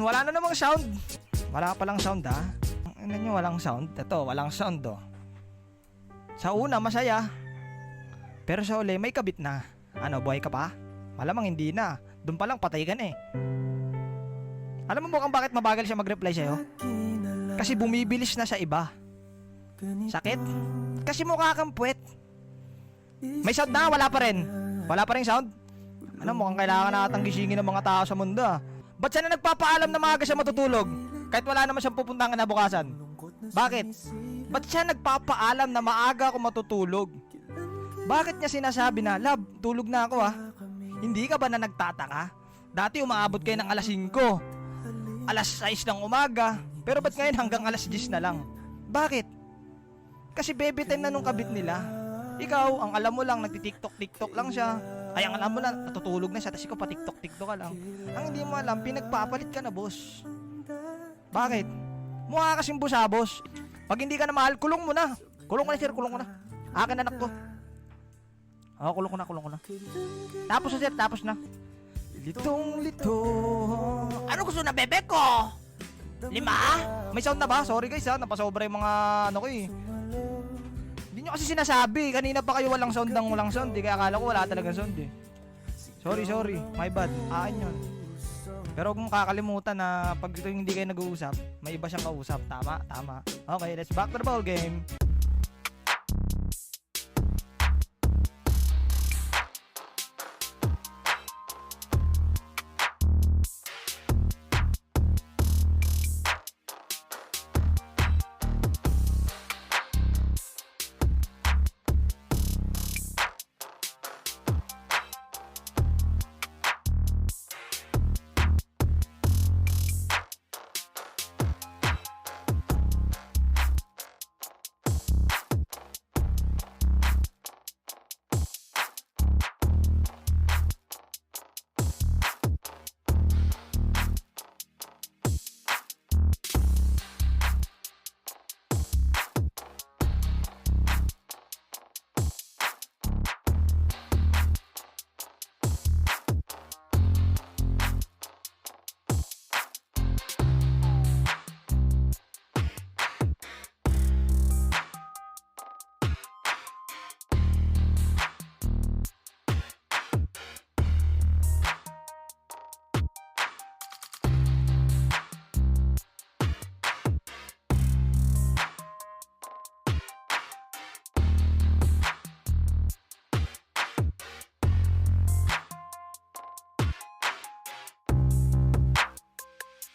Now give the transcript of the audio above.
Wala na namang sound. Wala palang sound ha. Ano nyo, walang sound? Ito, walang sound oh. Sa una, masaya. Pero sa uli, may kabit na. Ano, buhay ka pa? Malamang hindi na. Doon pa lang patay ka na eh. Alam mo mukhang bakit mabagal siya mag-reply sa'yo? Kasi bumibilis na sa iba. Sakit? Kasi mukha kang puwet. May sound na, wala pa rin. Wala pa rin sound? Ano, mukhang kailangan natang gisingin ng mga tao sa mundo ah. Ba't siya na nagpapaalam na maaga siya matutulog? Kahit wala naman siyang pupuntahan na bukasan. Bakit? Ba't siya nagpapaalam na maaga ako matutulog? Bakit niya sinasabi na, Love, tulog na ako ah. Hindi ka ba na nagtataka? Dati umaabot kayo ng alas 5, alas 6 ng umaga, pero ba't ngayon hanggang alas 10 na lang? Bakit? Kasi baby time na nung kabit nila. Ikaw, ang alam mo lang, nagtitiktok-tiktok lang siya. Ay, ang alam mo lang, natutulog na siya, tapos ikaw patiktok-tiktok ka lang. Ang hindi mo alam, pinagpapalit ka na, boss. Bakit? Mukha kasing busabos. Pag hindi ka na mahal, kulong mo na. Kulong ko na, sir, kulong ko na. Akin anak ko. Oo, kulong ko na. Tapos na, sir, tapos na. Litong-lito. Ano gusto na, bebe ko? 5? May sound na ba? Sorry guys ha, napasobra yung mga ano ko eh. Hindi nyo kasi sinasabi. Kanina pa kayo walang sound ng walang sound. Kaya akala ko wala talagang sound eh. Sorry. My bad. Yun. Pero huwag mong kakalimutan na pag ito hindi kayo nag-uusap, may iba siyang kausap. Tama. Okay, let's back to the ball game.